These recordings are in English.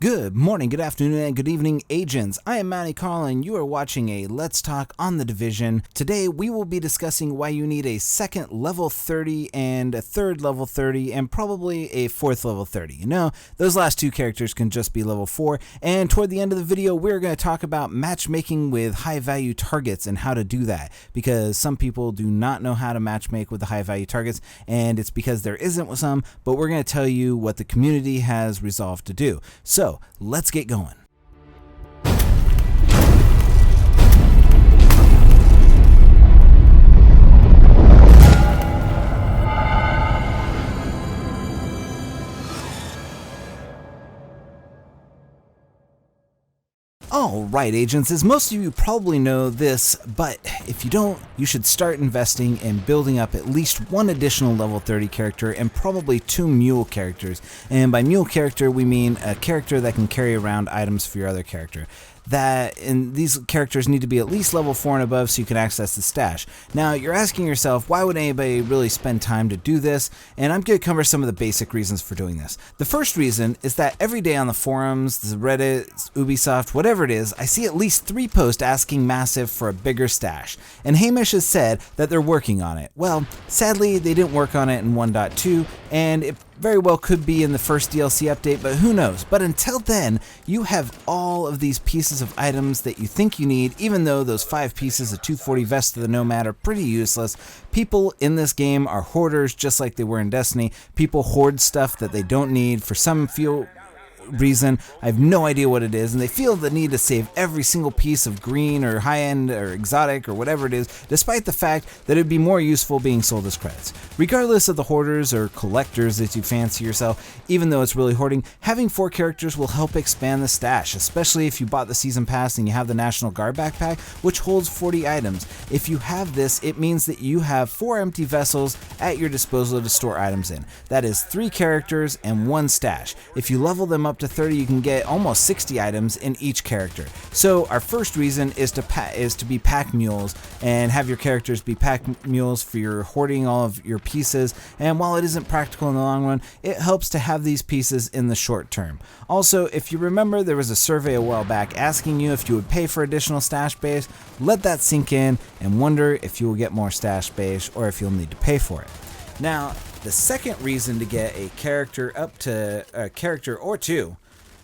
Good morning, good afternoon, and good evening, agents. I am Matty Carl, and you are watching a Let's Talk on the Division. Today, we will be discussing why you need a second level 30 and a third level 30 and probably a fourth level 30. You know, those last two characters can just be level 4. And toward the end of the video, we're going to talk about matchmaking with high-value targets and how to do that, because some people do not know how to matchmake with the high-value targets, and it's because there isn't some, but we're going to tell you what the community has resolved to do. So, let's get going. Alright, agents, as most of you probably know this, but if you don't, you should start investing in building up at least one additional level 30 character and probably 2 mule characters. And by mule character, we mean a character that can carry around items for your other character. And these characters need to be at least level 4 and above so you can access the stash. Now, you're asking yourself, why would anybody really spend time to do this? And I'm going to cover some of the basic reasons for doing this. The first reason is that every day on the forums, the Reddit, Ubisoft, whatever it is, I see at least 3 posts asking Massive for a bigger stash. And Hamish has said that they're working on it. Well, sadly, they didn't work on it in 1.2, and it very well could be in the first DLC update, but who knows. But until then, you have all of these pieces of items that you think you need, even though those 5 pieces of 240 Vest of the Nomad are pretty useless. People in this game are hoarders just like they were in Destiny. People hoard stuff that they don't need for some reason. I have no idea what it is, and they feel the need to save every single piece of green or high-end or exotic or whatever it is, despite the fact that it would be more useful being sold as credits. Regardless of the hoarders or collectors that you fancy yourself, even though it's really hoarding, having 4 characters will help expand the stash, especially if you bought the season pass and you have the National Guard backpack, which holds 40 items. If you have this, it means that you have 4 empty vessels at your disposal to store items in. That is 3 characters and 1 stash. If you level them up to 30, you can get almost 60 items in each character. So our first reason is to be pack mules and have your characters be pack mules for your hoarding all of your pieces. And while it isn't practical in the long run, it helps to have these pieces in the short term. Also, if you remember, there was a survey a while back asking you if you would pay for additional stash base. Let that sink in and wonder if you will get more stash base or if you'll need to pay for it. Now, the second reason to get a character up to a character or 2,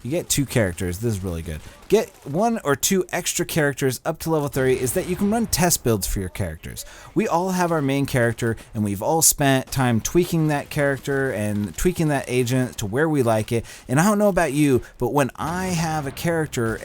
you get 2 characters. This is really good. Get 1 or 2 extra characters up to level 30 is that you can run test builds for your characters. We all have our main character, and we've all spent time tweaking that character and tweaking that agent to where we like it. And I don't know about you, but when I have a character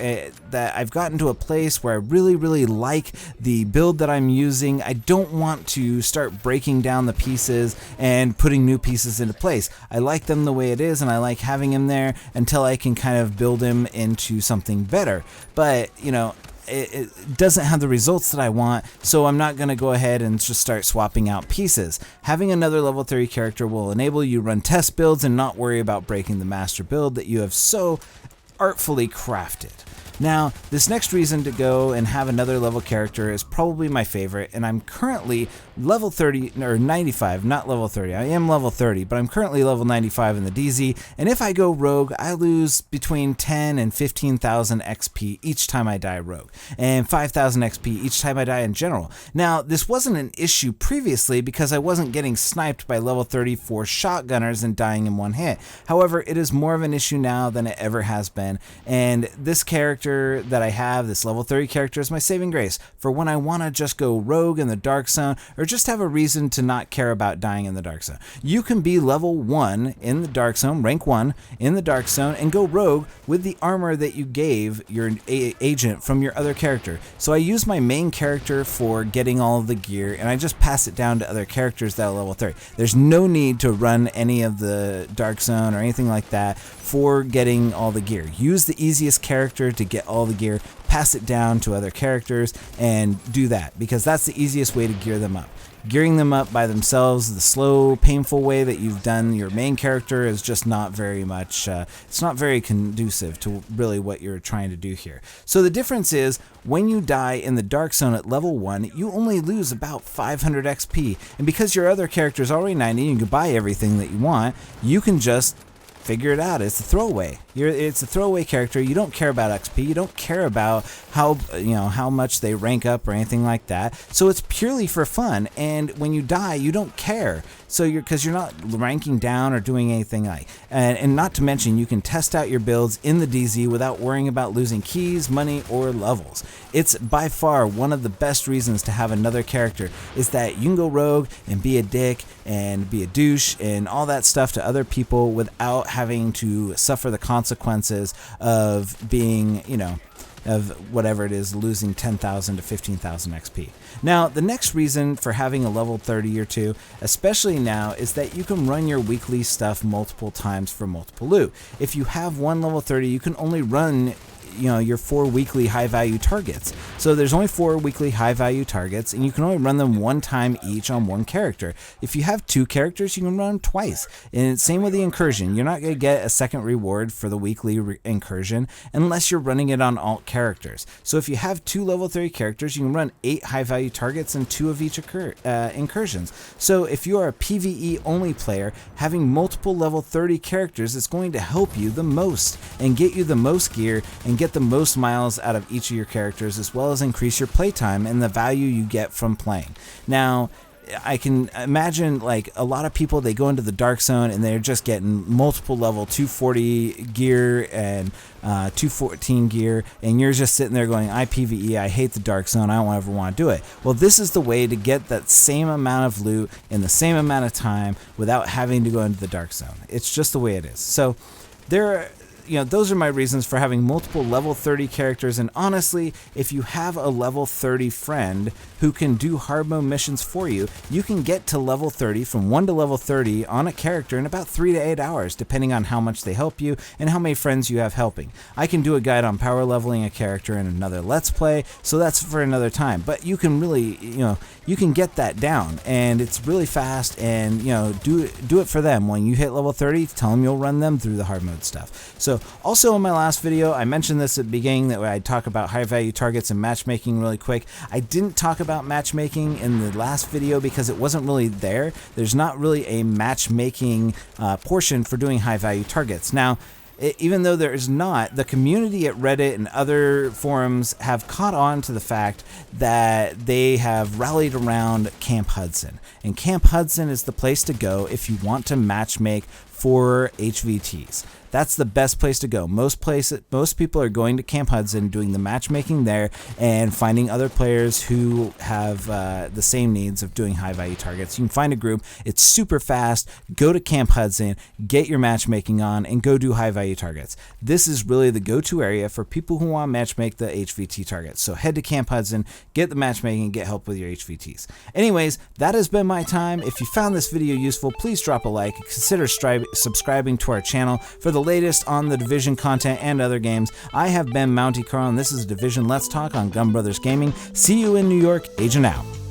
that I've gotten to a place where I really, really like the build that I'm using, I don't want to start breaking down the pieces and putting new pieces into place. I like them the way it is, and I like having him there until I can kind of build him into something better. But, you know, it doesn't have the results that I want, so I'm not going to go ahead and just start swapping out pieces. Having another level 30 character will enable you to run test builds and not worry about breaking the master build that you have so artfully crafted. Now, this next reason to go and have another level character is probably my favorite, and I'm currently level 30, or 95, not level 30. I am level 30, but I'm currently level 95 in the DZ, and if I go rogue, I lose between 10 and 15,000 XP each time I die rogue, and 5,000 XP each time I die in general. Now, this wasn't an issue previously because I wasn't getting sniped by level 34 shotgunners and dying in one hit. However, it is more of an issue now than it ever has been, and this character that I have, this level 30 character, is my saving grace for when I want to just go rogue in the dark zone or just have a reason to not care about dying in the dark zone. You can be level 1 in the dark zone, rank 1 in the dark zone, and go rogue with the armor that you gave your agent from your other character. So I use my main character for getting all of the gear, and I just pass it down to other characters that are level 30. There's no need to run any of the dark zone or anything like that for getting all the gear. Use the easiest character to get all the gear, pass it down to other characters, and do that, because that's the easiest way to gear them up. Gearing them up by themselves, the slow, painful way that you've done your main character, is just not very much, it's not very conducive to really what you're trying to do here. So the difference is, when you die in the dark zone at level 1, you only lose about 500 XP, and because your other character is already 90 and you can buy everything that you want, you can just figure it out. It's a throwaway. It's a throwaway character. You don't care about XP. You don't care about how much they rank up or anything like that. So it's purely for fun. And when you die, you don't care. So because you're not ranking down or doing anything like, and not to mention you can test out your builds in the DZ without worrying about losing keys, money, or levels. It's by far one of the best reasons to have another character is that you can go rogue and be a dick and be a douche and all that stuff to other people without having to suffer the consequences of being, of whatever it is, losing 10,000 to 15,000 XP. Now, the next reason for having a level 30 or 2, especially now, is that you can run your weekly stuff multiple times for multiple loot. If you have one level 30, you can only run your 4 weekly high value targets. So there's only 4 weekly high value targets, and you can only run them one time each on one character. If you have 2 characters, you can run them twice. And same with the incursion. You're not going to get a second reward for the weekly incursion unless you're running it on alt characters. So if you have 2 level 30 characters, you can run 8 high value targets and 2 of each incursions. So if you are a PvE only player, having multiple level 30 characters is going to help you the most and get you the most gear and get the most miles out of each of your characters, as well as increase your playtime and the value you get from playing. Now, I can imagine like a lot of people, they go into the dark zone and they're just getting multiple level 240 gear and 214 gear, and you're just sitting there going, I PvE, I hate the dark zone, I don't ever want to do it. Well, this is the way to get that same amount of loot in the same amount of time without having to go into the dark zone. It's just the way it is. So those are my reasons for having multiple level 30 characters, and honestly, if you have a level 30 friend who can do hard mode missions for you, you can get to level 30 from 1 to level 30 on a character in about 3 to 8 hours, depending on how much they help you and how many friends you have helping. I can do a guide on power leveling a character in another Let's Play, so that's for another time, but you can really, you can get that down, and it's really fast, and do it for them. When you hit level 30, tell them you'll run them through the hard mode stuff. So also in my last video, I mentioned this at the beginning that I'd talk about high value targets and matchmaking really quick. I didn't talk about matchmaking in the last video because it wasn't really there. There's not really a matchmaking portion for doing high value targets. Now, even though there is not, the community at Reddit and other forums have caught on to the fact that they have rallied around Camp Hudson. And Camp Hudson is the place to go if you want to matchmake for HVTs. That's the best place to go. Most people are going to Camp Hudson, doing the matchmaking there, and finding other players who have the same needs of doing high value targets. You can find a group. It's super fast. Go to Camp Hudson, get your matchmaking on, and go do high value targets. This is really the go-to area for people who want to matchmake the HVT targets. So head to Camp Hudson, get the matchmaking, and get help with your HVTs. Anyways, that has been my time. If you found this video useful, please drop a like. Consider subscribing to our channel for the latest on the Division content and other games. I have been Mounty Carl, and this is Division Let's Talk on Gun Brothers Gaming. See you in New York. Agent out.